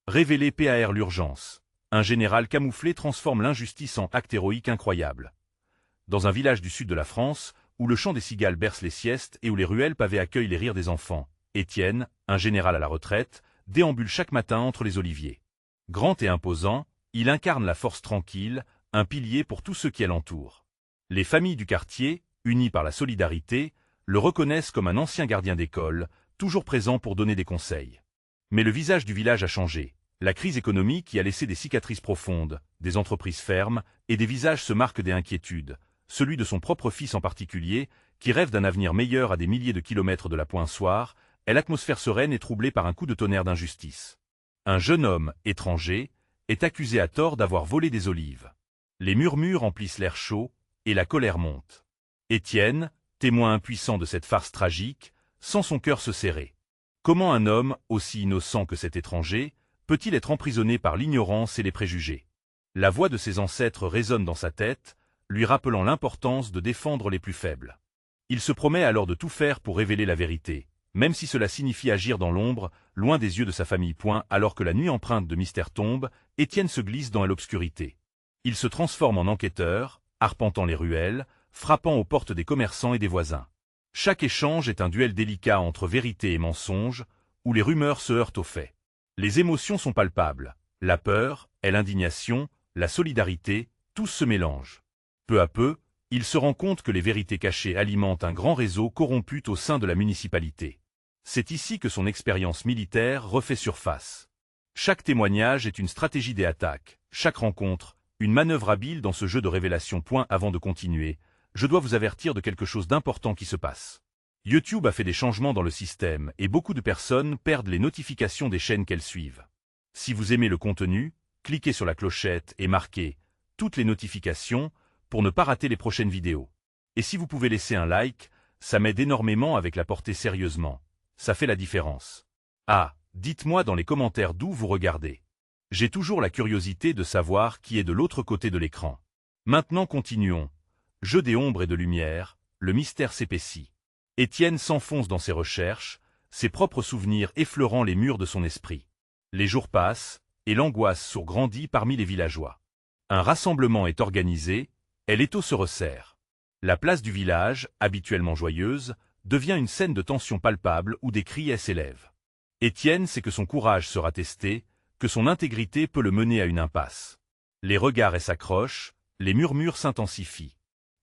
Révélé par l'urgence. Un général camouflé transforme l'injustice en acte héroïque incroyable. Dans un village du sud de la France, où le chant des cigales berce les siestes et où les ruelles pavées accueillent les rires des enfants, Étienne, un général à la retraite, déambule chaque matin entre les oliviers. Grand et imposant, il incarne la force tranquille, un pilier pour tous ceux qui l'entourent. Les familles du quartier, unies par la solidarité, le reconnaissent comme un ancien gardien d'école, toujours présent pour donner des conseils. Mais le visage du village a changé. La crise économique y a laissé des cicatrices profondes, des entreprises fermes, et des visages se marquent des inquiétudes, celui de son propre fils en particulier, qui rêve d'un avenir meilleur à des milliers de kilomètres de la Poinçoire, et l'atmosphère sereine est troublée par un coup de tonnerre d'injustice. Un jeune homme, étranger, est accusé à tort d'avoir volé des olives. Les murmures emplissent l'air chaud, et la colère monte. Étienne, témoin impuissant de cette farce tragique, sent son cœur se serrer. Comment un homme, aussi innocent que cet étranger, peut-il être emprisonné par l'ignorance et les préjugés? La voix de ses ancêtres résonne dans sa tête, lui rappelant l'importance de défendre les plus faibles. Il se promet alors de tout faire pour révéler la vérité, même si cela signifie agir dans l'ombre, loin des yeux de sa famille. Alors que la nuit empreinte de mystère tombe, Étienne se glisse dans l'obscurité. Il se transforme en enquêteur, arpentant les ruelles, frappant aux portes des commerçants et des voisins. Chaque échange est un duel délicat entre vérité et mensonge, où les rumeurs se heurtent aux faits. Les émotions sont palpables, la peur, et l'indignation, la solidarité, tous se mélangent. Peu à peu, il se rend compte que les vérités cachées alimentent un grand réseau corrompu au sein de la municipalité. C'est ici que son expérience militaire refait surface. Chaque témoignage est une stratégie des attaques, chaque rencontre, une manœuvre habile dans ce jeu de révélation. Avant de continuer, je dois vous avertir de quelque chose d'important qui se passe. YouTube a fait des changements dans le système et beaucoup de personnes perdent les notifications des chaînes qu'elles suivent. Si vous aimez le contenu, cliquez sur la clochette et marquez « Toutes les notifications » pour ne pas rater les prochaines vidéos. Et si vous pouvez laisser un like, ça m'aide énormément avec la portée sérieusement. Ça fait la différence. Ah, dites-moi dans les commentaires d'où vous regardez. J'ai toujours la curiosité de savoir qui est de l'autre côté de l'écran. Maintenant continuons. Jeu des ombres et de lumière, le mystère s'épaissit. Étienne s'enfonce dans ses recherches, ses propres souvenirs effleurant les murs de son esprit. Les jours passent, et l'angoisse s'agrandit parmi les villageois. Un rassemblement est organisé, et l'étau se resserre. La place du village, habituellement joyeuse, devient une scène de tension palpable où des cris s'élèvent. Étienne sait que son courage sera testé, que son intégrité peut le mener à une impasse. Les regards s'accrochent, les murmures s'intensifient.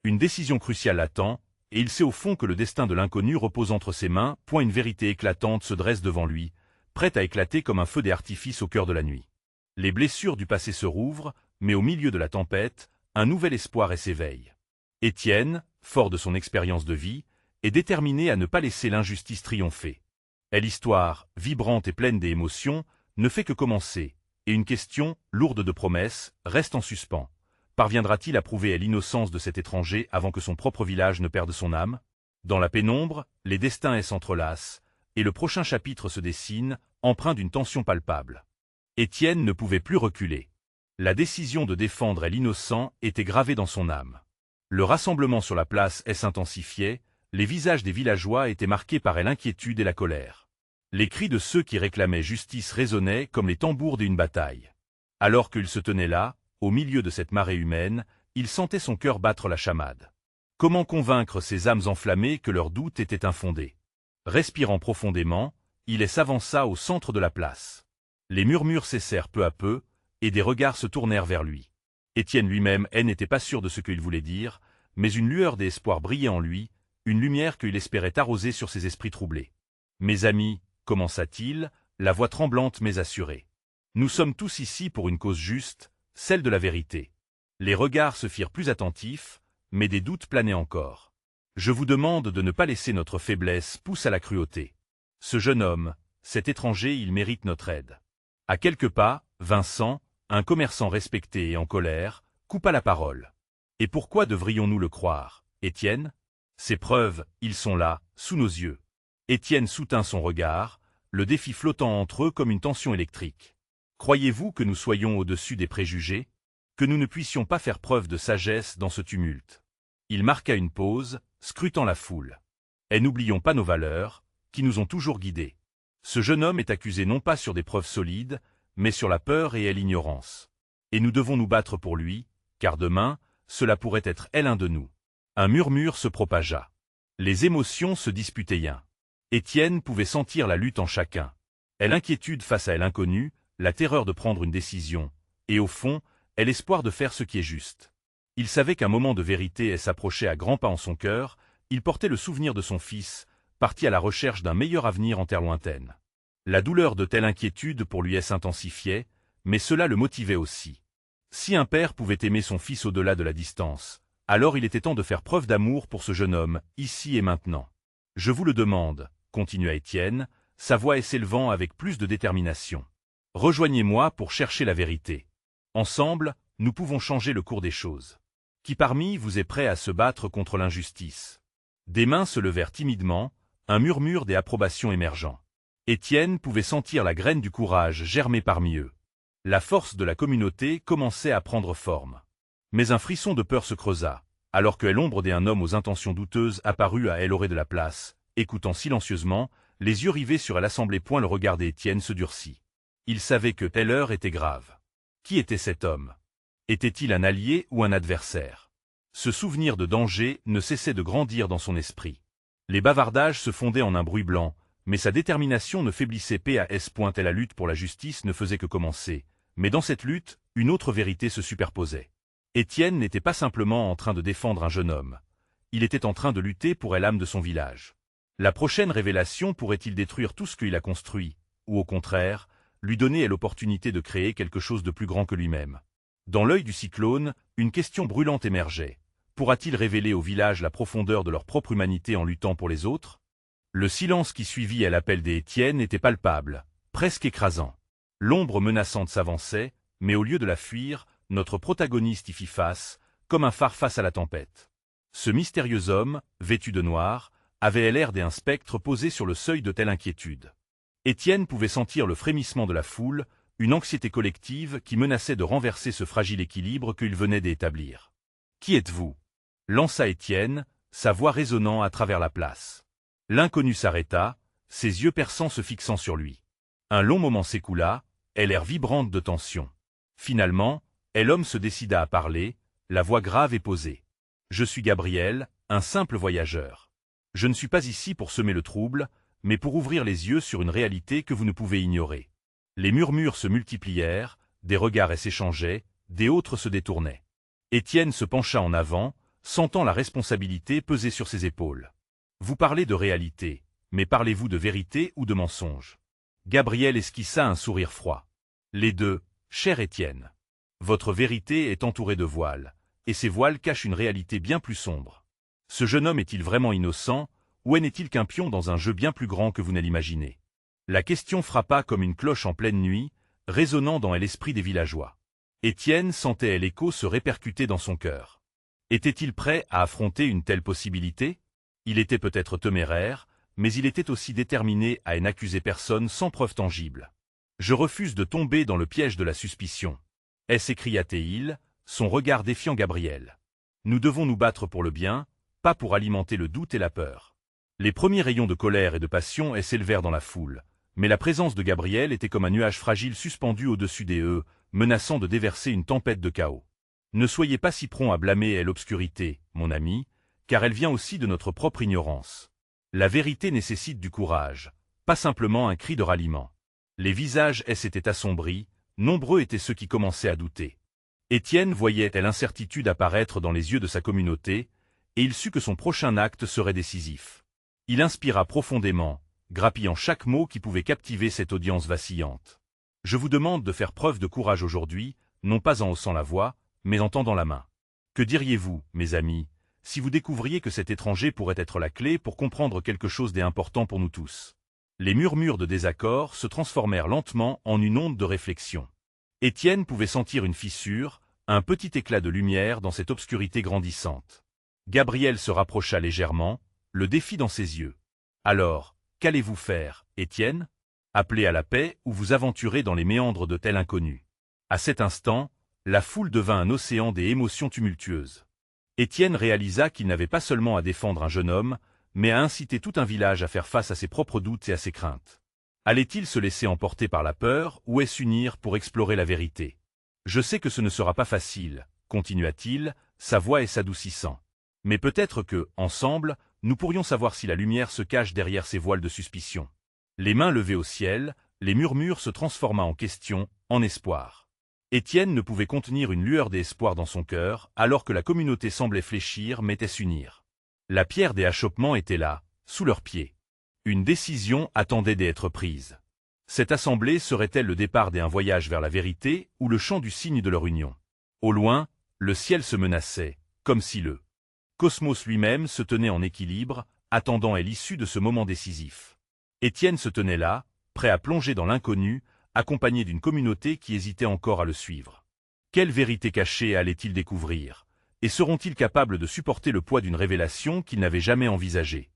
Une décision cruciale l'attend, et il sait au fond que le destin de l'inconnu repose entre ses mains. Une vérité éclatante se dresse devant lui, prête à éclater comme un feu d'artifice au cœur de la nuit. Les blessures du passé se rouvrent, mais au milieu de la tempête, un nouvel espoir s'éveille. Étienne, fort de son expérience de vie, est déterminé à ne pas laisser l'injustice triompher. Et l'histoire, vibrante et pleine d'émotions, ne fait que commencer, et une question, lourde de promesses, reste en suspens. Parviendra-t-il à prouver l'innocence de cet étranger avant que son propre village ne perde son âme? Dans la pénombre, les destins s'entrelacent, et le prochain chapitre se dessine, empreint d'une tension palpable. Étienne ne pouvait plus reculer. La décision de défendre l'innocent était gravée dans son âme. Le rassemblement sur la place s'intensifiait, les visages des villageois étaient marqués par l'inquiétude et la colère. Les cris de ceux qui réclamaient justice résonnaient comme les tambours d'une bataille. Alors qu'il se tenait là, au milieu de cette marée humaine, il sentait son cœur battre la chamade. Comment convaincre ces âmes enflammées que leurs doutes étaient infondés? Respirant profondément, il s'avança au centre de la place. Les murmures cessèrent peu à peu, et des regards se tournèrent vers lui. Étienne lui-même n'était pas sûr de ce qu'il voulait dire, mais une lueur d'espoir brillait en lui, une lumière qu'il espérait arroser sur ses esprits troublés. « Mes amis, commença-t-il, la voix tremblante mais assurée. Nous sommes tous ici pour une cause juste, celle de la vérité. » Les regards se firent plus attentifs, mais des doutes planaient encore. « Je vous demande de ne pas laisser notre faiblesse pousser à la cruauté. Ce jeune homme, cet étranger, il mérite notre aide. » À quelques pas, Vincent, un commerçant respecté et en colère, coupa la parole. « Et pourquoi devrions-nous le croire, Étienne? Ces preuves, ils sont là, sous nos yeux. » Étienne soutint son regard, le défi flottant entre eux comme une tension électrique. « Croyez-vous que nous soyons au-dessus des préjugés? Que nous ne puissions pas faire preuve de sagesse dans ce tumulte? » Il marqua une pause, scrutant la foule. « Et n'oublions pas nos valeurs, qui nous ont toujours guidés. Ce jeune homme est accusé non pas sur des preuves solides, mais sur la peur et l'ignorance. Et nous devons nous battre pour lui, car demain, cela pourrait être l'un de nous. Un murmure se propagea. Les émotions se disputaient. Étienne pouvait sentir la lutte en chacun. L'inquiétude face à l'inconnu, la terreur de prendre une décision, et au fond, l'espoir de faire ce qui est juste. Il savait qu'un moment de vérité s'approchait à grands pas en son cœur, il portait le souvenir de son fils, parti à la recherche d'un meilleur avenir en terre lointaine. La douleur de telle inquiétude pour lui s'intensifiait, mais cela le motivait aussi. Si un père pouvait aimer son fils au-delà de la distance, alors il était temps de faire preuve d'amour pour ce jeune homme, ici et maintenant. « Je vous le demande », continua Étienne, sa voix s'élevant avec plus de détermination. « Rejoignez-moi pour chercher la vérité. Ensemble, nous pouvons changer le cours des choses. Qui parmi vous est prêt à se battre contre l'injustice ?» Des mains se levèrent timidement, un murmure des approbations émergeant. Étienne pouvait sentir la graine du courage germer parmi eux. La force de la communauté commençait à prendre forme. Mais un frisson de peur se creusa, alors que l'ombre d'un homme aux intentions douteuses apparut à l'orée de la place, écoutant silencieusement, les yeux rivés sur l'assemblée. Le regard d'Étienne se durcit. Il savait que telle heure était grave. Qui était cet homme? Était-il un allié ou un adversaire? Ce souvenir de danger ne cessait de grandir dans son esprit. Les bavardages se fondaient en un bruit blanc, mais sa détermination ne faiblissait pas à ce point. La lutte pour la justice ne faisait que commencer, mais dans cette lutte, une autre vérité se superposait. Étienne n'était pas simplement en train de défendre un jeune homme. Il était en train de lutter pour l'âme de son village. La prochaine révélation pourrait-il détruire tout ce qu'il a construit, ou au contraire, lui donner l'opportunité de créer quelque chose de plus grand que lui-même? Dans l'œil du cyclone, une question brûlante émergeait. Pourra-t-il révéler au village la profondeur de leur propre humanité en luttant pour les autres? Le silence qui suivit à l'appel d'Étienne était palpable, presque écrasant. L'ombre menaçante s'avançait, mais au lieu de la fuir, notre protagoniste y fit face, comme un phare face à la tempête. Ce mystérieux homme, vêtu de noir, avait l'air d'un spectre posé sur le seuil de telle inquiétude. Étienne pouvait sentir le frémissement de la foule, une anxiété collective qui menaçait de renverser ce fragile équilibre qu'il venait d'établir. « Qui êtes-vous » lança Étienne, sa voix résonnant à travers la place. L'inconnu s'arrêta, ses yeux perçants se fixant sur lui. Un long moment s'écoula, l'air vibrante de tension. Finalement, l'homme se décida à parler, la voix grave et posée. « Je suis Gabriel, un simple voyageur. Je ne suis pas ici pour semer le trouble, mais pour ouvrir les yeux sur une réalité que vous ne pouvez ignorer. » Les murmures se multiplièrent, des regards s'échangeaient, des autres se détournaient. Étienne se pencha en avant, sentant la responsabilité peser sur ses épaules. « Vous parlez de réalité, mais parlez-vous de vérité ou de mensonge ?» Gabriel esquissa un sourire froid. « Les deux, cher Étienne. Votre vérité est entourée de voiles, et ces voiles cachent une réalité bien plus sombre. Ce jeune homme est-il vraiment innocent, ou n'est-il qu'un pion dans un jeu bien plus grand que vous ne l'imaginez ?» La question frappa comme une cloche en pleine nuit, résonnant dans l'esprit des villageois. Étienne sentait l'écho se répercuter dans son cœur. Était-il prêt à affronter une telle possibilité? Il était peut-être téméraire, mais il était aussi déterminé à n'accuser personne sans preuve tangible. « Je refuse de tomber dans le piège de la suspicion. » s'écria-t-il, son regard défiant Gabriel. « Nous devons nous battre pour le bien, pas pour alimenter le doute et la peur. » Les premiers rayons de colère et de passion s'élevèrent dans la foule, mais la présence de Gabriel était comme un nuage fragile suspendu au-dessus des menaçant de déverser une tempête de chaos. « Ne soyez pas si prompt à blâmer l'obscurité, mon ami, car elle vient aussi de notre propre ignorance. La vérité nécessite du courage, pas simplement un cri de ralliement. » Les visages s'étaient assombris, nombreux étaient ceux qui commençaient à douter. Étienne voyait l'incertitude apparaître dans les yeux de sa communauté, et il sut que son prochain acte serait décisif. Il inspira profondément, grappillant chaque mot qui pouvait captiver cette audience vacillante. « Je vous demande de faire preuve de courage aujourd'hui, non pas en haussant la voix, mais en tendant la main. Que diriez-vous, mes amis, si vous découvriez que cet étranger pourrait être la clé pour comprendre quelque chose d'important pour nous tous ?» Les murmures de désaccord se transformèrent lentement en une onde de réflexion. Étienne pouvait sentir une fissure, un petit éclat de lumière dans cette obscurité grandissante. Gabriel se rapprocha légèrement, le défi dans ses yeux. « Alors, qu'allez-vous faire, Étienne? Appeler à la paix ou vous aventurer dans les méandres de tel inconnu ?» À cet instant, la foule devint un océan des émotions tumultueuses. Étienne réalisa qu'il n'avait pas seulement à défendre un jeune homme, mais à inciter tout un village à faire face à ses propres doutes et à ses craintes. Allait-il se laisser emporter par la peur ou s'unir pour explorer la vérité? Je sais que ce ne sera pas facile, continua-t-il, sa voix s'adoucissant. Mais peut-être que, ensemble, nous pourrions savoir si la lumière se cache derrière ces voiles de suspicion. Les mains levées au ciel, les murmures se transforma en questions, en espoir. Étienne ne pouvait contenir une lueur d'espoir dans son cœur, alors que la communauté semblait fléchir mais s'unir. La pierre des achoppements était là, sous leurs pieds. Une décision attendait d'être prise. Cette assemblée serait-elle le départ d'un voyage vers la vérité ou le chant du signe de leur union? Au loin, le ciel se menaçait, comme si le cosmos lui-même se tenait en équilibre, attendant l'issue de ce moment décisif. Étienne se tenait là, prêt à plonger dans l'inconnu, accompagné d'une communauté qui hésitait encore à le suivre. Quelle vérité cachée allait-il découvrir? Et seront-ils capables de supporter le poids d'une révélation qu'ils n'avaient jamais envisagée?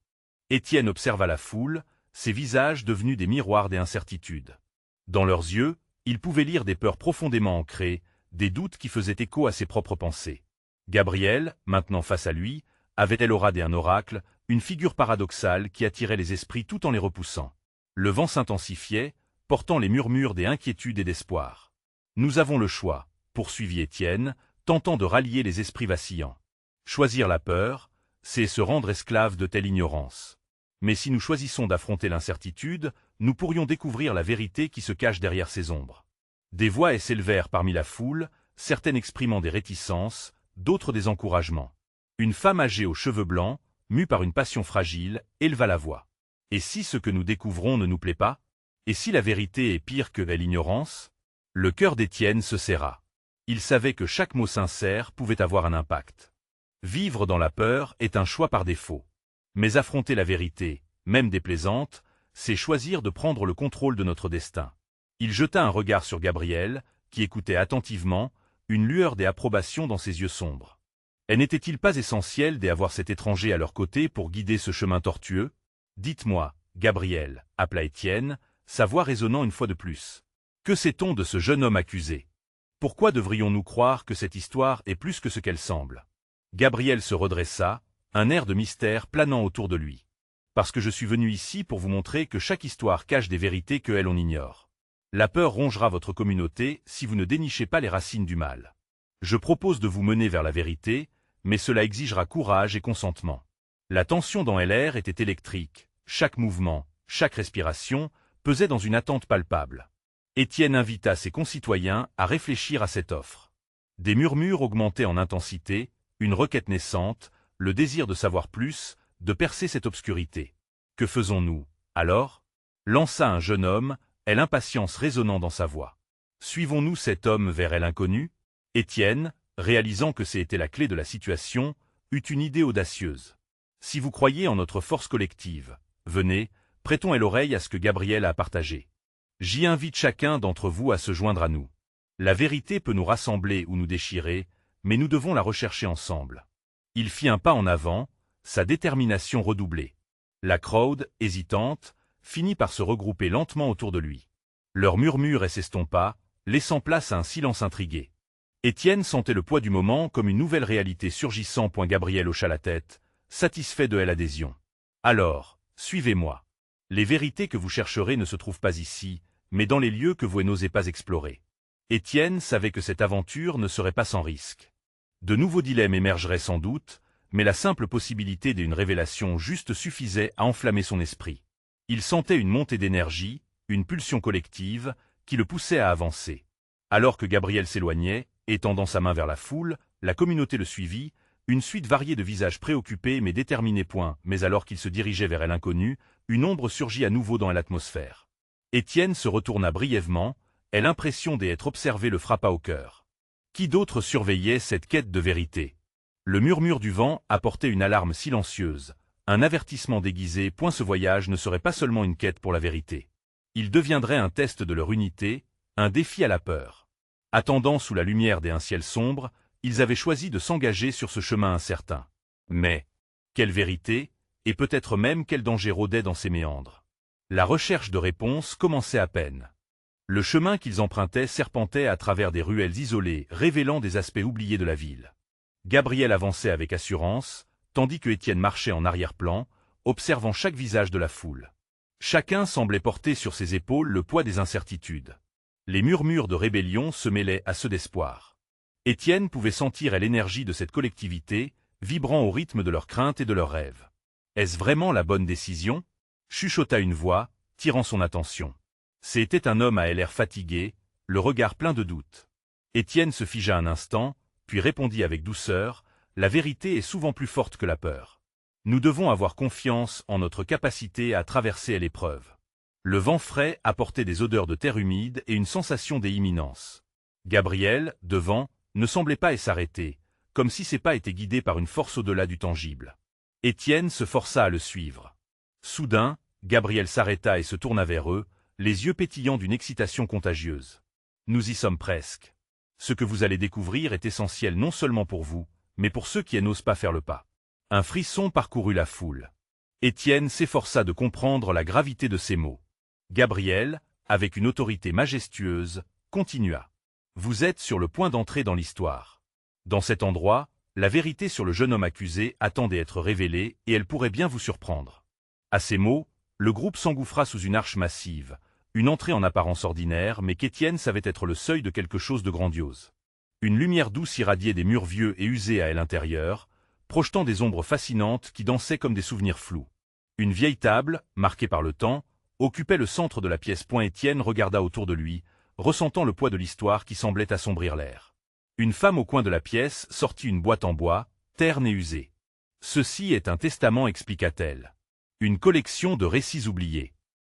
Étienne observa la foule, ses visages devenus des miroirs des incertitudes. Dans leurs yeux, il pouvait lire des peurs profondément ancrées, des doutes qui faisaient écho à ses propres pensées. Gabriel, maintenant face à lui, avait l'aura d'un oracle, une figure paradoxale qui attirait les esprits tout en les repoussant. Le vent s'intensifiait, portant les murmures des inquiétudes et d'espoir. « Nous avons le choix », poursuivit Étienne, tentant de rallier les esprits vacillants. Choisir la peur, c'est se rendre esclave de telle ignorance. Mais si nous choisissons d'affronter l'incertitude, nous pourrions découvrir la vérité qui se cache derrière ces ombres. Des voix s'élevèrent parmi la foule, certaines exprimant des réticences, d'autres des encouragements. Une femme âgée aux cheveux blancs, mue par une passion fragile, éleva la voix. Et si ce que nous découvrons ne nous plaît pas? Et si la vérité est pire que l'ignorance? Le cœur d'Étienne se serra. Il savait que chaque mot sincère pouvait avoir un impact. Vivre dans la peur est un choix par défaut. Mais affronter la vérité, même déplaisante, c'est choisir de prendre le contrôle de notre destin. Il jeta un regard sur Gabriel, qui écoutait attentivement, une lueur d'approbation dans ses yeux sombres. Et n'était-il pas essentiel d'avoir cet étranger à leur côté pour guider ce chemin tortueux? Dites-moi, Gabriel, appela Étienne, sa voix résonnant une fois de plus. Que sait-on de ce jeune homme accusé? Pourquoi devrions-nous croire que cette histoire est plus que ce qu'elle semble? Gabriel se redressa, un air de mystère planant autour de lui. Parce que je suis venu ici pour vous montrer que chaque histoire cache des vérités que on ignore. La peur rongera votre communauté si vous ne dénichez pas les racines du mal. Je propose de vous mener vers la vérité, mais cela exigera courage et consentement. La tension dans l'air était électrique, chaque mouvement, chaque respiration, pesait dans une attente palpable. Étienne invita ses concitoyens à réfléchir à cette offre. Des murmures augmentaient en intensité, une requête naissante, le désir de savoir plus, de percer cette obscurité. Que faisons-nous, alors? Lança un jeune homme, l'impatience résonnant dans sa voix. Suivons-nous cet homme vers l'inconnu? Étienne, réalisant que c'était la clé de la situation, eut une idée audacieuse. Si vous croyez en notre force collective, venez, prêtons l'oreille à ce que Gabriel a partagé. J'y invite chacun d'entre vous à se joindre à nous. La vérité peut nous rassembler ou nous déchirer, mais nous devons la rechercher ensemble. Il fit un pas en avant, sa détermination redoublée. La crowd, hésitante, finit par se regrouper lentement autour de lui. Leur murmure s'estompa, laissant place à un silence intrigué. Étienne sentait le poids du moment comme une nouvelle réalité surgissant. Gabriel hocha la tête, satisfait de l'adhésion. Alors, suivez-moi. Les vérités que vous chercherez ne se trouvent pas ici, mais dans les lieux que vous n'osez pas explorer. Étienne savait que cette aventure ne serait pas sans risque. De nouveaux dilemmes émergeraient sans doute, mais la simple possibilité d'une révélation juste suffisait à enflammer son esprit. Il sentait une montée d'énergie, une pulsion collective, qui le poussait à avancer. Alors que Gabriel s'éloignait, étendant sa main vers la foule, la communauté le suivit, une suite variée de visages préoccupés mais déterminés. Mais alors qu'il se dirigeait vers l'inconnu, une ombre surgit à nouveau dans l'atmosphère. Étienne se retourna brièvement, et l'impression d'être observé le frappa au cœur. Qui d'autre surveillait cette quête de vérité? Le murmure du vent apportait une alarme silencieuse, un avertissement déguisé. Ce voyage ne serait pas seulement une quête pour la vérité. Il deviendrait un test de leur unité, un défi à la peur. Attendant sous la lumière d'un ciel sombre, ils avaient choisi de s'engager sur ce chemin incertain. Mais, quelle vérité, et peut-être même quel danger rôdait dans ces méandres? La recherche de réponses commençait à peine. Le chemin qu'ils empruntaient serpentait à travers des ruelles isolées, révélant des aspects oubliés de la ville. Gabriel avançait avec assurance, tandis que Étienne marchait en arrière-plan, observant chaque visage de la foule. Chacun semblait porter sur ses épaules le poids des incertitudes. Les murmures de rébellion se mêlaient à ceux d'espoir. Étienne pouvait sentir l'énergie de cette collectivité, vibrant au rythme de leurs craintes et de leurs rêves. Est-ce vraiment la bonne décision? Chuchota une voix, tirant son attention. C'était un homme à l'air fatigué, le regard plein de doute. Étienne se figea un instant, puis répondit avec douceur, « La vérité est souvent plus forte que la peur. Nous devons avoir confiance en notre capacité à traverser l'épreuve. » Le vent frais apportait des odeurs de terre humide et une sensation d'imminence. Gabriel, devant, ne semblait pas s'arrêter, comme si ses pas étaient guidés par une force au-delà du tangible. Étienne se força à le suivre. Soudain, Gabriel s'arrêta et se tourna vers eux, les yeux pétillants d'une excitation contagieuse. « Nous y sommes presque. Ce que vous allez découvrir est essentiel non seulement pour vous, mais pour ceux qui n'osent pas faire le pas. » Un frisson parcourut la foule. Étienne s'efforça de comprendre la gravité de ces mots. Gabriel, avec une autorité majestueuse, continua. « Vous êtes sur le point d'entrer dans l'histoire. Dans cet endroit, la vérité sur le jeune homme accusé attendait d'être révélée et elle pourrait bien vous surprendre. » À ces mots, le groupe s'engouffra sous une arche massive, une entrée en apparence ordinaire mais qu'Étienne savait être le seuil de quelque chose de grandiose. Une lumière douce irradiait des murs vieux et usés à l'intérieur, projetant des ombres fascinantes qui dansaient comme des souvenirs flous. Une vieille table, marquée par le temps, occupait le centre de la pièce. Étienne regarda autour de lui, ressentant le poids de l'histoire qui semblait assombrir l'air. Une femme au coin de la pièce sortit une boîte en bois, terne et usée. « Ceci est un testament » expliqua-t-elle. Une collection de récits oubliés.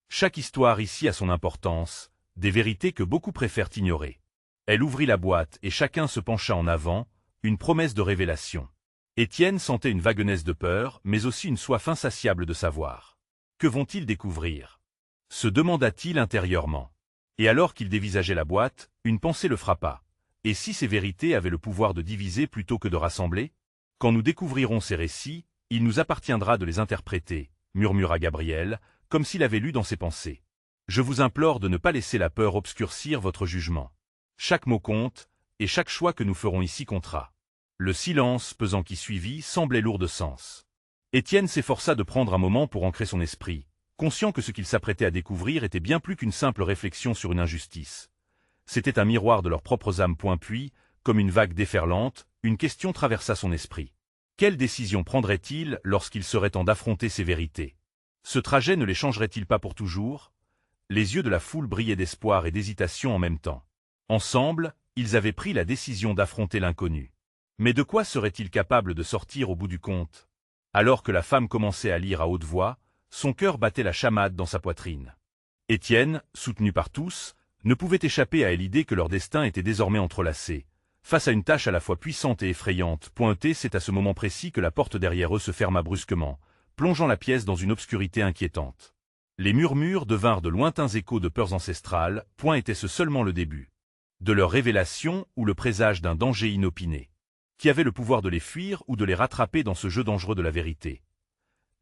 Chaque histoire ici a son importance, des vérités que beaucoup préfèrent ignorer. Elle ouvrit la boîte et chacun se pencha en avant, une promesse de révélation. Étienne sentait une vaguenesse de peur, mais aussi une soif insatiable de savoir. Que vont-ils découvrir? Se demanda-t-il intérieurement. Et alors qu'il dévisageait la boîte, une pensée le frappa. Et si ces vérités avaient le pouvoir de diviser plutôt que de rassembler? Quand nous découvrirons ces récits, il nous appartiendra de les interpréter, murmura Gabriel, comme s'il avait lu dans ses pensées. Je vous implore de ne pas laisser la peur obscurcir votre jugement. Chaque mot compte, et chaque choix que nous ferons ici comptera. Le silence pesant qui suivit semblait lourd de sens. Étienne s'efforça de prendre un moment pour ancrer son esprit, conscient que ce qu'il s'apprêtait à découvrir était bien plus qu'une simple réflexion sur une injustice. C'était un miroir de leurs propres âmes. Puis, comme une vague déferlante, une question traversa son esprit. Quelle décision prendrait-il lorsqu'il serait temps d'affronter ces vérités? Ce trajet ne les changerait-il pas pour toujours? Les yeux de la foule brillaient d'espoir et d'hésitation en même temps. Ensemble, ils avaient pris la décision d'affronter l'inconnu. Mais de quoi serait-il capable de sortir au bout du compte? Alors que la femme commençait à lire à haute voix, son cœur battait la chamade dans sa poitrine. Étienne, soutenu par tous, ne pouvait échapper à l'idée que leur destin était désormais entrelacé, face à une tâche à la fois puissante et effrayante. C'est à ce moment précis que la porte derrière eux se ferma brusquement, plongeant la pièce dans une obscurité inquiétante. Les murmures devinrent de lointains échos de peurs ancestrales. Était-ce seulement le début de leur révélation ou le présage d'un danger inopiné? Qui avait le pouvoir de les fuir ou de les rattraper dans ce jeu dangereux de la vérité?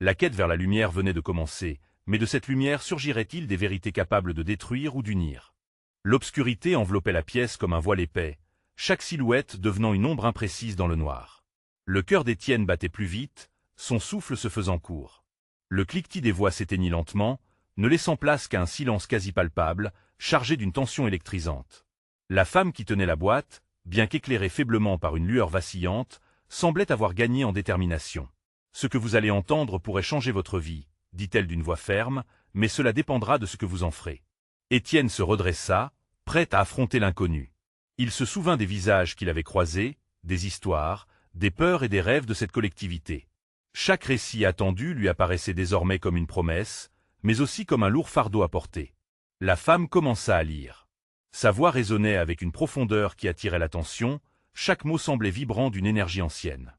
La quête vers la lumière venait de commencer, mais de cette lumière surgirait-il des vérités capables de détruire ou d'unir? L'obscurité enveloppait la pièce comme un voile épais, chaque silhouette devenant une ombre imprécise dans le noir. Le cœur d'Étienne battait plus vite, son souffle se faisant court. Le cliquetis des voix s'éteignit lentement, ne laissant place qu'à un silence quasi palpable, chargé d'une tension électrisante. La femme qui tenait la boîte, bien qu'éclairée faiblement par une lueur vacillante, semblait avoir gagné en détermination. « Ce que vous allez entendre pourrait changer votre vie, » dit-elle d'une voix ferme, « mais cela dépendra de ce que vous en ferez. » Étienne se redressa, prêt à affronter l'inconnu. Il se souvint des visages qu'il avait croisés, des histoires, des peurs et des rêves de cette collectivité. Chaque récit attendu lui apparaissait désormais comme une promesse, mais aussi comme un lourd fardeau à porter. La femme commença à lire. Sa voix résonnait avec une profondeur qui attirait l'attention, chaque mot semblait vibrant d'une énergie ancienne.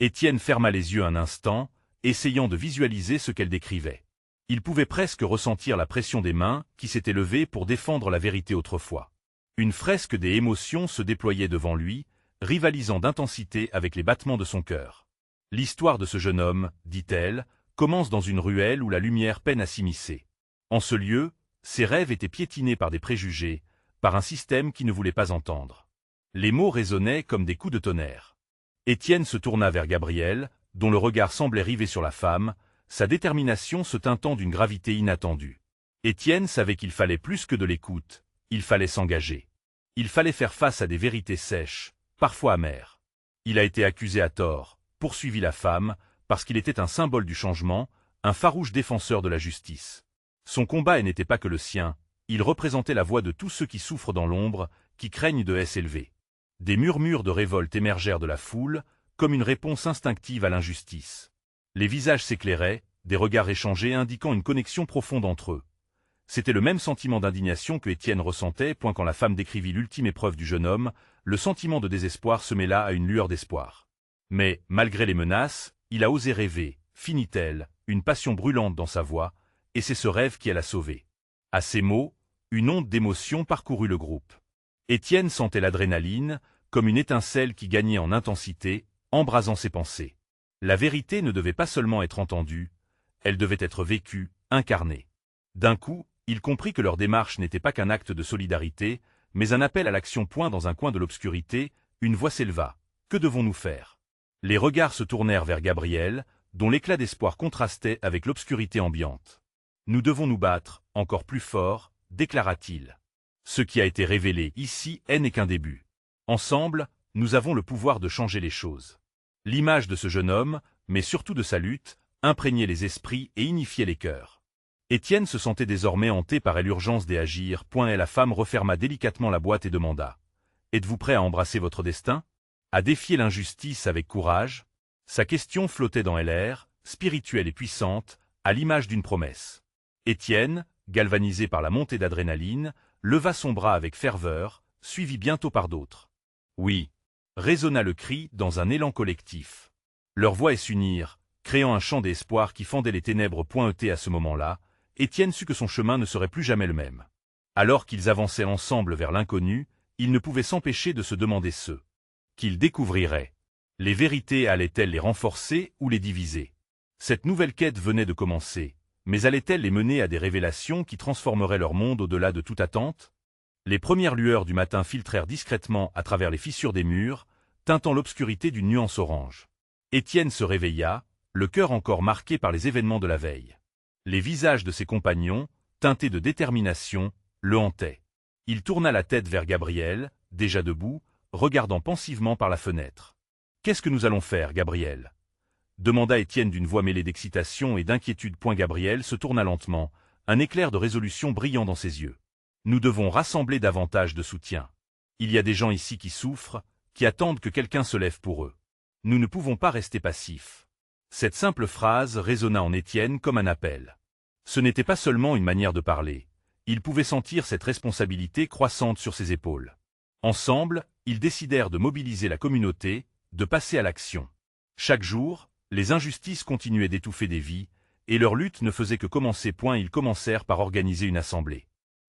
Étienne ferma les yeux un instant, essayant de visualiser ce qu'elle décrivait. Il pouvait presque ressentir la pression des mains qui s'étaient levées pour défendre la vérité autrefois. Une fresque des émotions se déployait devant lui, rivalisant d'intensité avec les battements de son cœur. L'histoire de ce jeune homme, dit-elle, commence dans une ruelle où la lumière peine à s'immiscer. En ce lieu, ses rêves étaient piétinés par des préjugés, par un système qui ne voulait pas entendre. Les mots résonnaient comme des coups de tonnerre. Étienne se tourna vers Gabriel, dont le regard semblait rivé sur la femme, sa détermination se teintant d'une gravité inattendue. Étienne savait qu'il fallait plus que de l'écoute, il fallait s'engager. Il fallait faire face à des vérités sèches, parfois amères. Il a été accusé à tort, poursuivit la femme, parce qu'il était un symbole du changement, un farouche défenseur de la justice. Son combat n'était pas que le sien, il représentait la voix de tous ceux qui souffrent dans l'ombre, qui craignent de s'élever. Des murmures de révolte émergèrent de la foule, comme une réponse instinctive à l'injustice. Les visages s'éclairaient, des regards échangés indiquant une connexion profonde entre eux. C'était le même sentiment d'indignation que Étienne ressentait, quand la femme décrivit l'ultime épreuve du jeune homme, le sentiment de désespoir se mêla à une lueur d'espoir. Mais, malgré les menaces, il a osé rêver, finit-elle, une passion brûlante dans sa voix, et c'est ce rêve qui l'a sauvé. À ces mots, une onde d'émotion parcourut le groupe. Étienne sentait l'adrénaline, comme une étincelle qui gagnait en intensité, embrasant ses pensées. La vérité ne devait pas seulement être entendue, elle devait être vécue, incarnée. D'un coup, il comprit que leur démarche n'était pas qu'un acte de solidarité, mais un appel à l'action. Dans un coin de l'obscurité, une voix s'éleva. Que devons-nous faire? Les regards se tournèrent vers Gabriel, dont l'éclat d'espoir contrastait avec l'obscurité ambiante. Nous devons nous battre, encore plus fort, déclara-t-il. Ce qui a été révélé ici n'est qu'un début. Ensemble, nous avons le pouvoir de changer les choses. L'image de ce jeune homme, mais surtout de sa lutte, imprégnait les esprits et unifiait les cœurs. Étienne se sentait désormais hanté par l'urgence d'agir. Et la femme referma délicatement la boîte et demanda. Êtes-vous prêt à embrasser votre destin? À défier l'injustice avec courage? Sa question flottait dans l'air, spirituelle et puissante, à l'image d'une promesse. Étienne, galvanisé par la montée d'adrénaline, leva son bras avec ferveur, suivi bientôt par d'autres. Oui, résonna le cri dans un élan collectif. Leurs voix s'unirent, créant un chant d'espoir qui fendait les ténèbres. À ce moment-là, Étienne sut que son chemin ne serait plus jamais le même. Alors qu'ils avançaient ensemble vers l'inconnu, il ne pouvait s'empêcher de se demander ce qu'ils découvriraient. Les vérités allaient-elles les renforcer ou les diviser? Cette nouvelle quête venait de commencer, mais allait-elle les mener à des révélations qui transformeraient leur monde au-delà de toute attente? Les premières lueurs du matin filtrèrent discrètement à travers les fissures des murs, teintant l'obscurité d'une nuance orange. Étienne se réveilla, le cœur encore marqué par les événements de la veille. Les visages de ses compagnons, teintés de détermination, le hantaient. Il tourna la tête vers Gabriel, déjà debout, regardant pensivement par la fenêtre. « Qu'est-ce que nous allons faire, Gabriel ?» demanda Étienne d'une voix mêlée d'excitation et d'inquiétude. Gabriel se tourna lentement, un éclair de résolution brillant dans ses yeux. « Nous devons rassembler davantage de soutien. Il y a des gens ici qui souffrent, qui attendent que quelqu'un se lève pour eux. Nous ne pouvons pas rester passifs. » Cette simple phrase résonna en Étienne comme un appel. Ce n'était pas seulement une manière de parler, il pouvait sentir cette responsabilité croissante sur ses épaules. Ensemble, ils décidèrent de mobiliser la communauté, de passer à l'action. Chaque jour, les injustices continuaient d'étouffer des vies, et leur lutte ne faisait que commencer. Ils commencèrent par organiser une assemblée.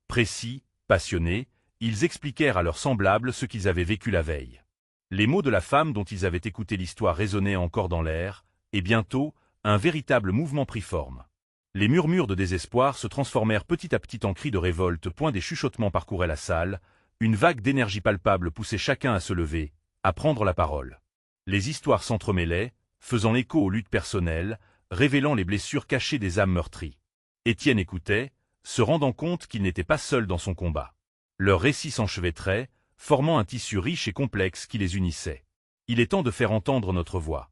Précis, passionnés, ils expliquèrent à leurs semblables ce qu'ils avaient vécu la veille. Les mots de la femme dont ils avaient écouté l'histoire résonnaient encore dans l'air, et bientôt, un véritable mouvement prit forme. Les murmures de désespoir se transformèrent petit à petit en cris de révolte. Des chuchotements parcouraient la salle, une vague d'énergie palpable poussait chacun à se lever, à prendre la parole. Les histoires s'entremêlaient, faisant écho aux luttes personnelles, révélant les blessures cachées des âmes meurtries. Étienne écoutait, se rendant compte qu'il n'était pas seul dans son combat. Leurs récits s'enchevêtraient, formant un tissu riche et complexe qui les unissait. « Il est temps de faire entendre notre voix »,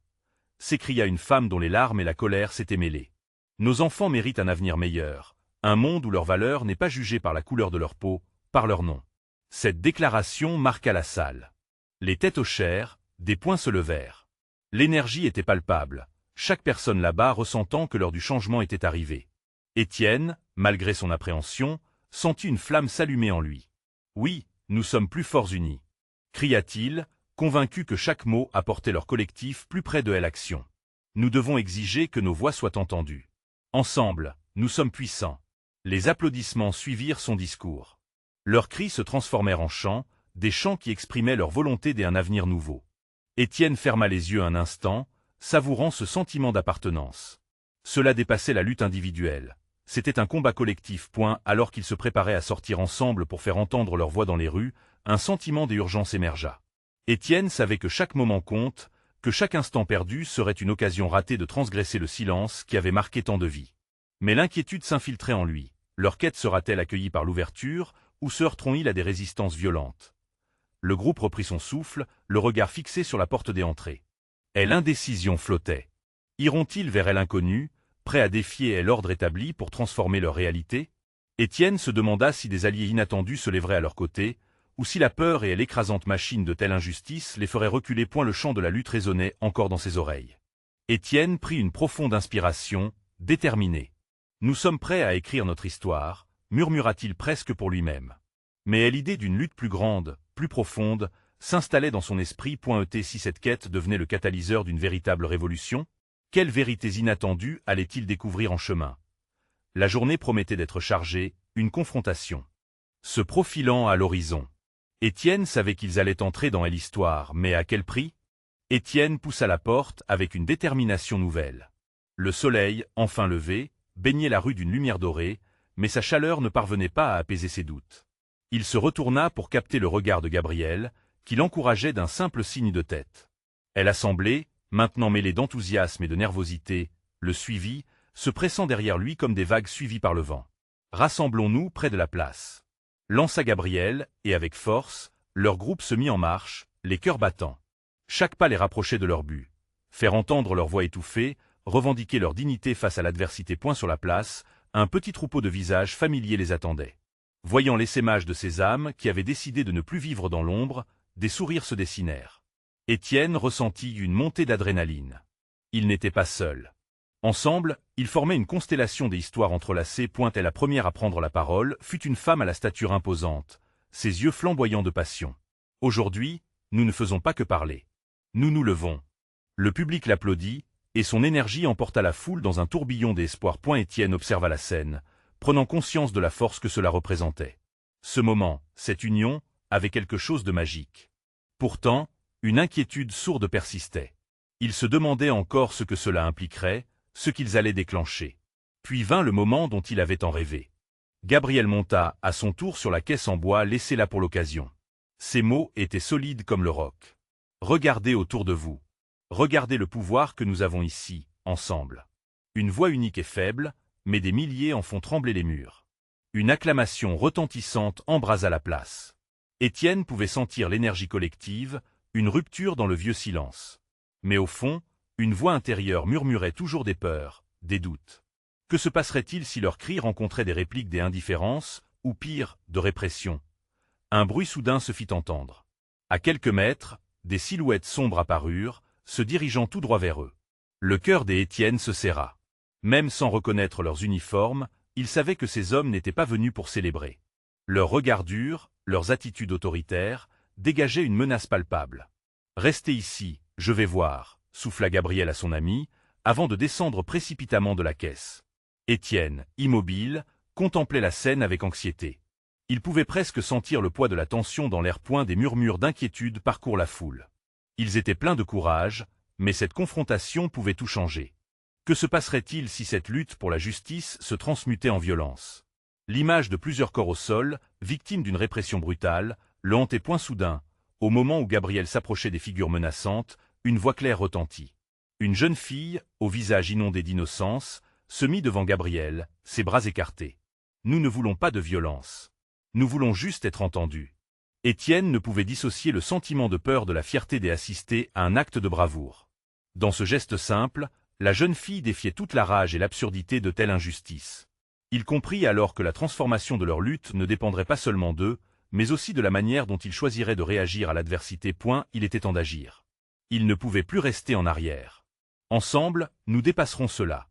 s'écria une femme dont les larmes et la colère s'étaient mêlées. Nos enfants méritent un avenir meilleur, un monde où leur valeur n'est pas jugée par la couleur de leur peau, par leur nom. Cette déclaration marqua la salle. Les têtes hochèrent, des poings se levèrent. L'énergie était palpable, chaque personne là-bas ressentant que l'heure du changement était arrivée. Étienne, malgré son appréhension, sentit une flamme s'allumer en lui. « Oui, nous sommes plus forts unis !» cria-t-il, convaincu que chaque mot apportait leur collectif plus près de l'action. Nous devons exiger que nos voix soient entendues. Ensemble, nous sommes puissants. Les applaudissements suivirent son discours. Leurs cris se transformèrent en chants, des chants qui exprimaient leur volonté d'un avenir nouveau. Étienne ferma les yeux un instant, savourant ce sentiment d'appartenance. Cela dépassait la lutte individuelle. C'était un combat collectif. Alors qu'ils se préparaient à sortir ensemble pour faire entendre leur voix dans les rues, un sentiment d'urgence émergea. Étienne savait que chaque moment compte, que chaque instant perdu serait une occasion ratée de transgresser le silence qui avait marqué tant de vies. Mais l'inquiétude s'infiltrait en lui. Leur quête sera-t-elle accueillie par l'ouverture, ou se heurteront-ils à des résistances violentes? Le groupe reprit son souffle, le regard fixé sur la porte des entrées. Et l'indécision flottait. Iront-ils vers l'inconnu, prêts à défier l'ordre établi pour transformer leur réalité? Étienne se demanda si des alliés inattendus se lèveraient à leur côté, ou si la peur et l'écrasante machine de telle injustice les feraient reculer point le chant de la lutte résonnait encore dans ses oreilles. Étienne prit une profonde inspiration, déterminé. « Nous sommes prêts à écrire notre histoire », murmura-t-il presque pour lui-même. Mais l'idée d'une lutte plus grande, plus profonde, s'installait dans son esprit. Si cette quête devenait le catalyseur d'une véritable révolution, quelles vérités inattendues allait-il découvrir en chemin? La journée promettait d'être chargée, une confrontation se profilant à l'horizon. Étienne savait qu'ils allaient entrer dans l'histoire, mais à quel prix? Étienne poussa la porte avec une détermination nouvelle. Le soleil, enfin levé, baignait la rue d'une lumière dorée, mais sa chaleur ne parvenait pas à apaiser ses doutes. Il se retourna pour capter le regard de Gabrielle, qui l'encourageait d'un simple signe de tête. Elle assemblée, maintenant mêlée d'enthousiasme et de nervosité, le suivit, se pressant derrière lui comme des vagues suivies par le vent. « Rassemblons-nous près de la place », lança Gabrielle, et avec force, leur groupe se mit en marche, les cœurs battants. Chaque pas les rapprochait de leur but. Faire entendre leur voix étouffée, revendiquer leur dignité face à l'adversité. Sur la place, un petit troupeau de visages familiers les attendait. Voyant l'essaimage de ces âmes qui avaient décidé de ne plus vivre dans l'ombre, des sourires se dessinèrent. Étienne ressentit une montée d'adrénaline. Il n'était pas seul. Ensemble, ils formaient une constellation des histoires entrelacées. Et la première à prendre la parole fut une femme à la stature imposante, ses yeux flamboyants de passion. « Aujourd'hui, nous ne faisons pas que parler. Nous nous levons. » Le public l'applaudit, et son énergie emporta la foule dans un tourbillon d'espoir. Étienne observa la scène, prenant conscience de la force que cela représentait. Ce moment, cette union, avait quelque chose de magique. Pourtant, une inquiétude sourde persistait. Il se demandait encore ce que cela impliquerait, ce qu'ils allaient déclencher. Puis vint le moment dont il avait tant rêvé. Gabrielle monta, à son tour, sur la caisse en bois laissée là pour l'occasion. Ses mots étaient solides comme le roc. « Regardez autour de vous. Regardez le pouvoir que nous avons ici, ensemble. » Une voix unique et faible, mais des milliers en font trembler les murs. Une acclamation retentissante embrasa la place. Étienne pouvait sentir l'énergie collective, une rupture dans le vieux silence. Mais au fond, une voix intérieure murmurait toujours des peurs, des doutes. Que se passerait-il si leurs cris rencontraient des répliques, des indifférences, ou pire, de répression? Un bruit soudain se fit entendre. À quelques mètres, des silhouettes sombres apparurent, se dirigeant tout droit vers eux. Le cœur d'Étienne se serra. Même sans reconnaître leurs uniformes, il savait que ces hommes n'étaient pas venus pour célébrer. Leurs regards durs, leurs attitudes autoritaires, dégageaient une menace palpable. « Restez ici, je vais voir », souffla Gabrielle à son ami, avant de descendre précipitamment de la caisse. Étienne, immobile, contemplait la scène avec anxiété. Il pouvait presque sentir le poids de la tension dans l'air. Des murmures d'inquiétude parcourent la foule. Ils étaient pleins de courage, mais cette confrontation pouvait tout changer. Que se passerait-il si cette lutte pour la justice se transmutait en violence? L'image de plusieurs corps au sol, victimes d'une répression brutale, le hantait. Soudain, au moment où Gabrielle s'approchait des figures menaçantes, une voix claire retentit. Une jeune fille, au visage inondé d'innocence, se mit devant Gabrielle, ses bras écartés. « Nous ne voulons pas de violence. Nous voulons juste être entendus. » Étienne ne pouvait dissocier le sentiment de peur de la fierté d'assister à un acte de bravoure. Dans ce geste simple, la jeune fille défiait toute la rage et l'absurdité de telle injustice. Il comprit alors que la transformation de leur lutte ne dépendrait pas seulement d'eux, mais aussi de la manière dont ils choisiraient de réagir à l'adversité. Il était temps d'agir. Ils ne pouvaient plus rester en arrière. « Ensemble, nous dépasserons cela »,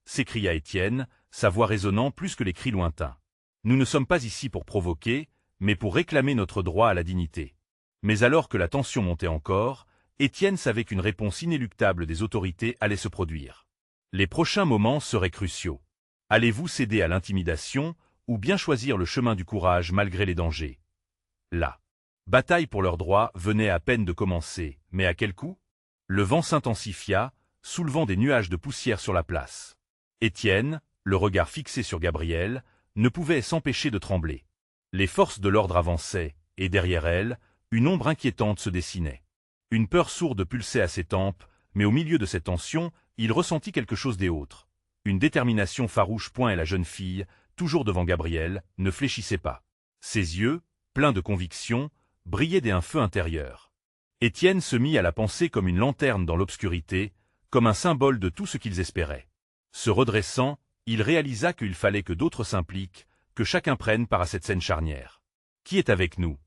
s'écria Étienne, sa voix résonnant plus que les cris lointains. « Nous ne sommes pas ici pour provoquer, mais pour réclamer notre droit à la dignité. » Mais alors que la tension montait encore, Étienne savait qu'une réponse inéluctable des autorités allait se produire. Les prochains moments seraient cruciaux. Allez-vous céder à l'intimidation, ou bien choisir le chemin du courage malgré les dangers? La bataille pour leurs droits venait à peine de commencer, mais à quel coût? Le vent s'intensifia, soulevant des nuages de poussière sur la place. Étienne, le regard fixé sur Gabrielle, ne pouvait s'empêcher de trembler. Les forces de l'ordre avançaient, et derrière elles, une ombre inquiétante se dessinait. Une peur sourde pulsait à ses tempes, mais au milieu de cette tension, il ressentit quelque chose d'autre. Une détermination farouche. Et la jeune fille, toujours devant Gabriel, ne fléchissait pas. Ses yeux, pleins de conviction, brillaient d'un feu intérieur. Étienne se mit à la penser comme une lanterne dans l'obscurité, comme un symbole de tout ce qu'ils espéraient. Se redressant, il réalisa qu'il fallait que d'autres s'impliquent, que chacun prenne part à cette scène charnière. « Qui est avec nous »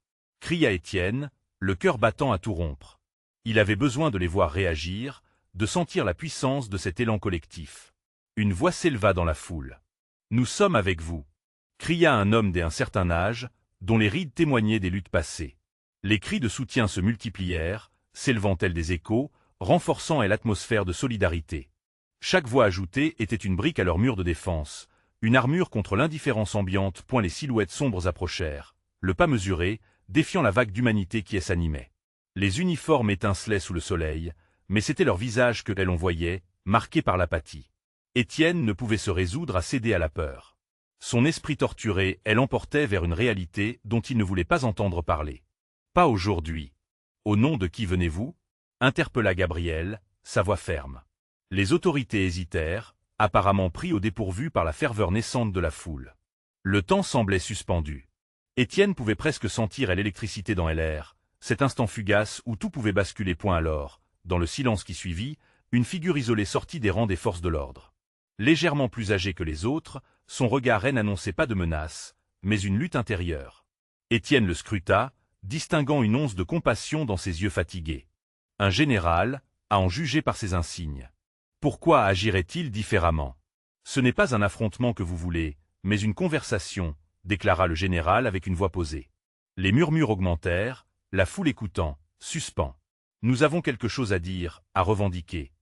cria Étienne, le cœur battant à tout rompre. Il avait besoin de les voir réagir, de sentir la puissance de cet élan collectif. Une voix s'éleva dans la foule. « Nous sommes avec vous » cria un homme d'un certain âge, dont les rides témoignaient des luttes passées. Les cris de soutien se multiplièrent, s'élevant tels des échos, renforçant l'atmosphère de solidarité. Chaque voix ajoutée était une brique à leur mur de défense, une armure contre l'indifférence ambiante. Les silhouettes sombres approchèrent, le pas mesuré, défiant la vague d'humanité qui s'animait. Les uniformes étincelaient sous le soleil, mais c'était leur visage que l'on voyait, marqué par l'apathie. Étienne ne pouvait se résoudre à céder à la peur. Son esprit torturé, l'emportait vers une réalité dont il ne voulait pas entendre parler. « Pas aujourd'hui. »« Au nom de qui venez-vous » interpella Gabriel, sa voix ferme. Les autorités hésitèrent, apparemment pris au dépourvu par la ferveur naissante de la foule. Le temps semblait suspendu. Étienne pouvait presque sentir l'électricité dans l'air, cet instant fugace où tout pouvait basculer. Alors, dans le silence qui suivit, une figure isolée sortit des rangs des forces de l'ordre. Légèrement plus âgé que les autres, son regard n'annonçait pas de menace, mais une lutte intérieure. Étienne le scruta, distinguant une once de compassion dans ses yeux fatigués. Un général, à en juger par ses insignes. Pourquoi agirait-il différemment? Ce n'est pas un affrontement que vous voulez, mais une conversation, déclara le général avec une voix posée. Les murmures augmentèrent, la foule écoutant, suspend. Nous avons quelque chose à dire, à revendiquer,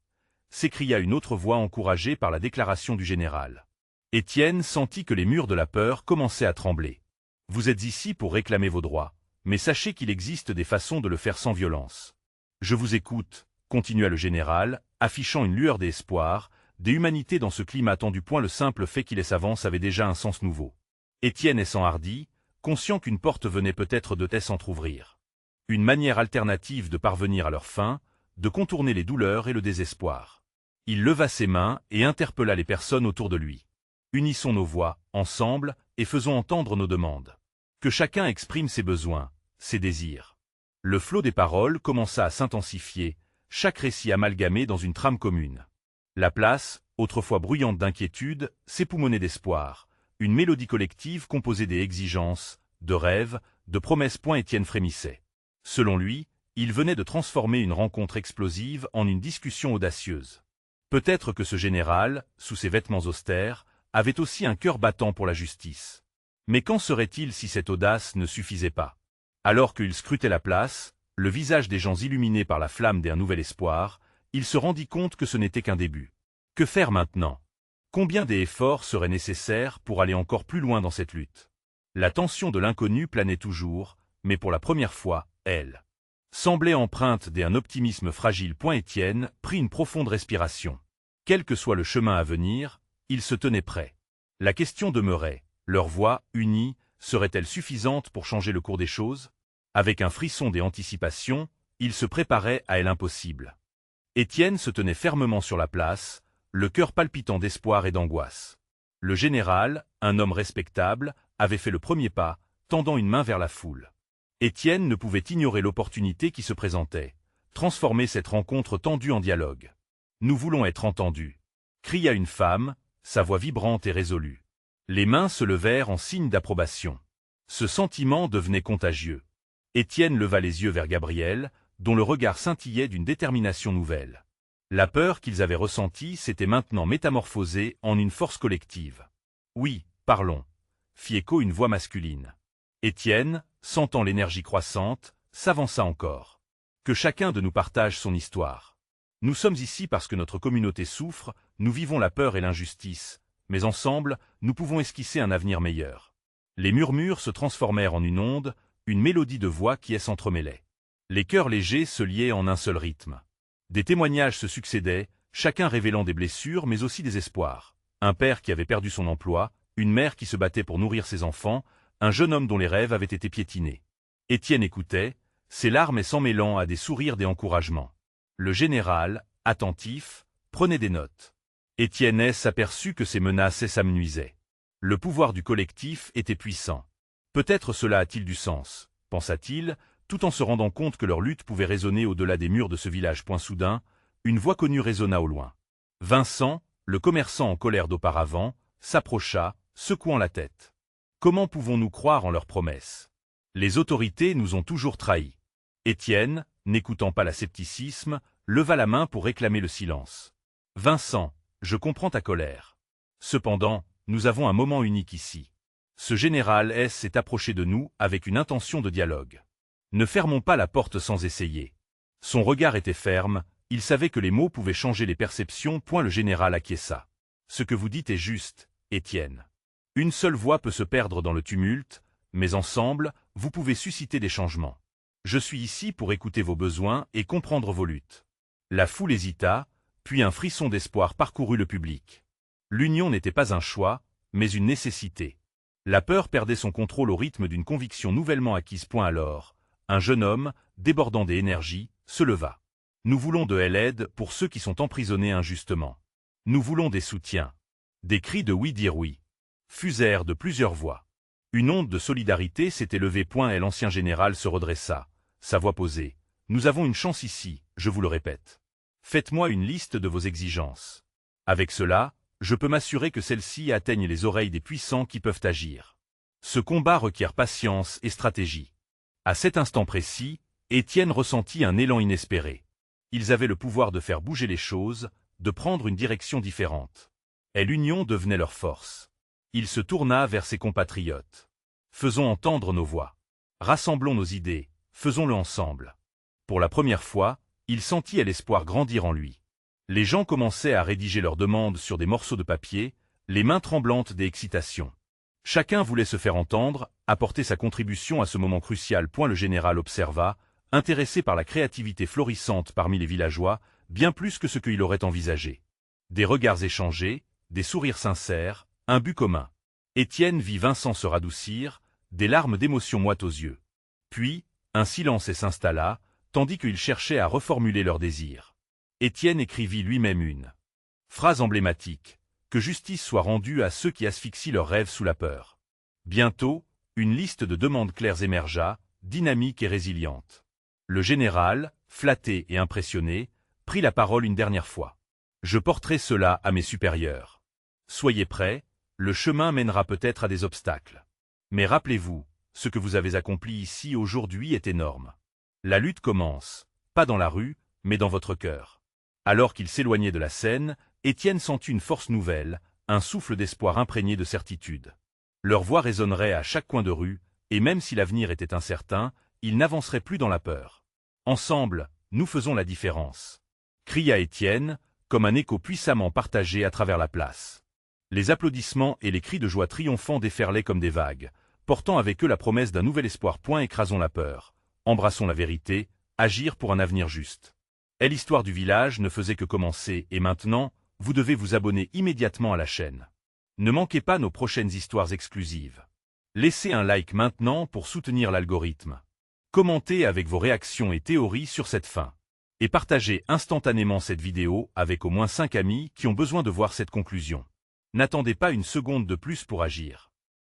s'écria une autre voix encouragée par la déclaration du général. Étienne sentit que les murs de la peur commençaient à trembler. Vous êtes ici pour réclamer vos droits, mais sachez qu'il existe des façons de le faire sans violence. Je vous écoute, continua le général, affichant une lueur d'espoir, des humanités dans ce climat tendu. Le simple fait qu'il s'avance avait déjà un sens nouveau. Étienne s'enhardit, conscient qu'une porte venait peut-être de s'entr'ouvrir. Une manière alternative de parvenir à leur fin, de contourner les douleurs et le désespoir. Il leva ses mains et interpella les personnes autour de lui. Unissons nos voix, ensemble, et faisons entendre nos demandes. Que chacun exprime ses besoins, ses désirs. Le flot des paroles commença à s'intensifier, chaque récit amalgamé dans une trame commune. La place, autrefois bruyante d'inquiétude, s'époumonnait d'espoir, une mélodie collective composée des exigences, de rêves, de promesses. Étienne frémissait. Selon lui, il venait de transformer une rencontre explosive en une discussion audacieuse. Peut-être que ce général, sous ses vêtements austères, avait aussi un cœur battant pour la justice. Mais qu'en serait-il si cette audace ne suffisait pas? Alors qu'il scrutait la place, le visage des gens illuminé par la flamme d'un nouvel espoir, il se rendit compte que ce n'était qu'un début. Que faire maintenant? Combien d'efforts seraient nécessaires pour aller encore plus loin dans cette lutte? La tension de l'inconnu planait toujours, mais pour la première fois, elle semblait empreinte d'un optimisme fragile. Étienne prit une profonde respiration. Quel que soit le chemin à venir, il se tenait prêt. La question demeurait, leur voix, unie, serait-elle suffisante pour changer le cours des choses? Avec un frisson des anticipations, il se préparait à l'impossible. Étienne se tenait fermement sur la place, le cœur palpitant d'espoir et d'angoisse. Le général, un homme respectable, avait fait le premier pas, tendant une main vers la foule. Étienne ne pouvait ignorer l'opportunité qui se présentait, transformer cette rencontre tendue en dialogue. « Nous voulons être entendus » cria une femme, sa voix vibrante et résolue. Les mains se levèrent en signe d'approbation. Ce sentiment devenait contagieux. Étienne leva les yeux vers Gabriel, dont le regard scintillait d'une détermination nouvelle. La peur qu'ils avaient ressentie s'était maintenant métamorphosée en une force collective. « Oui, parlons » fit écho une voix masculine. Étienne, sentant l'énergie croissante, s'avança encore. « Que chacun de nous partage son histoire. Nous sommes ici parce que notre communauté souffre, nous vivons la peur et l'injustice, mais ensemble, nous pouvons esquisser un avenir meilleur. » Les murmures se transformèrent en une onde, une mélodie de voix qui s'entremêlait. Les cœurs légers se liaient en un seul rythme. Des témoignages se succédaient, chacun révélant des blessures mais aussi des espoirs. Un père qui avait perdu son emploi, une mère qui se battait pour nourrir ses enfants, un jeune homme dont les rêves avaient été piétinés. Étienne écoutait, ses larmes s'en mêlant à des sourires d'encouragement. Le général, attentif, prenait des notes. Étienne s'aperçut que ces menaces s'amenuisaient. Le pouvoir du collectif était puissant. Peut-être cela a-t-il du sens, pensa-t-il, tout en se rendant compte que leur lutte pouvait résonner au-delà des murs de ce village. Soudain, une voix connue résonna au loin. Vincent, le commerçant en colère d'auparavant, s'approcha, secouant la tête. Comment pouvons-nous croire en leurs promesses? Les autorités nous ont toujours trahis. Étienne, n'écoutant pas la scepticisme, leva la main pour réclamer le silence. Vincent, je comprends ta colère. Cependant, nous avons un moment unique ici. Ce général s'est approché de nous avec une intention de dialogue. Ne fermons pas la porte sans essayer. Son regard était ferme, il savait que les mots pouvaient changer les perceptions. Le général acquiesça. Ce que vous dites est juste, Étienne. Une seule voix peut se perdre dans le tumulte, mais ensemble, vous pouvez susciter des changements. Je suis ici pour écouter vos besoins et comprendre vos luttes. La foule hésita, puis un frisson d'espoir parcourut le public. L'union n'était pas un choix, mais une nécessité. La peur perdait son contrôle au rythme d'une conviction nouvellement acquise. Alors, un jeune homme, débordant d'énergie, se leva. Nous voulons de l'aide pour ceux qui sont emprisonnés injustement. Nous voulons des soutiens. Des cris de oui dire oui fusèrent de plusieurs voix. Une onde de solidarité s'était levée. Et l'ancien général se redressa, sa voix posée. Nous avons une chance ici, je vous le répète. Faites-moi une liste de vos exigences. Avec cela, je peux m'assurer que celles-ci atteignent les oreilles des puissants qui peuvent agir. Ce combat requiert patience et stratégie. À cet instant précis, Étienne ressentit un élan inespéré. Ils avaient le pouvoir de faire bouger les choses, de prendre une direction différente. Et l'union devenait leur force. Il se tourna vers ses compatriotes. Faisons entendre nos voix. Rassemblons nos idées, faisons-le ensemble. Pour la première fois, il sentit l'espoir grandir en lui. Les gens commençaient à rédiger leurs demandes sur des morceaux de papier, les mains tremblantes d'excitation. Chacun voulait se faire entendre, apporter sa contribution à ce moment crucial. Le général observa, intéressé par la créativité florissante parmi les villageois, bien plus que ce qu'il aurait envisagé. Des regards échangés, des sourires sincères, un but commun. Étienne vit Vincent se radoucir, des larmes d'émotion moites aux yeux. Puis, un silence s'installa, tandis qu'il cherchait à reformuler leurs désirs. Étienne écrivit lui-même une phrase emblématique, que justice soit rendue à ceux qui asphyxient leurs rêves sous la peur. Bientôt, une liste de demandes claires émergea, dynamique et résiliente. Le général, flatté et impressionné, prit la parole une dernière fois. Je porterai cela à mes supérieurs. Soyez prêts, le chemin mènera peut-être à des obstacles. Mais rappelez-vous, ce que vous avez accompli ici aujourd'hui est énorme. La lutte commence, pas dans la rue, mais dans votre cœur. Alors qu'il s'éloignait de la scène, Étienne sentit une force nouvelle, un souffle d'espoir imprégné de certitude. Leur voix résonnerait à chaque coin de rue, et même si l'avenir était incertain, ils n'avanceraient plus dans la peur. Ensemble, nous faisons la différence. Cria Étienne, comme un écho puissamment partagé à travers la place. Les applaudissements et les cris de joie triomphants déferlaient comme des vagues, portant avec eux la promesse d'un nouvel espoir. Écrasons la peur, embrassons la vérité, agir pour un avenir juste. Et l'histoire du village ne faisait que commencer et maintenant, vous devez vous abonner immédiatement à la chaîne. Ne manquez pas nos prochaines histoires exclusives. Laissez un like maintenant pour soutenir l'algorithme. Commentez avec vos réactions et théories sur cette fin. Et partagez instantanément cette vidéo avec au moins 5 amis qui ont besoin de voir cette conclusion. N'attendez pas une seconde de plus pour agir.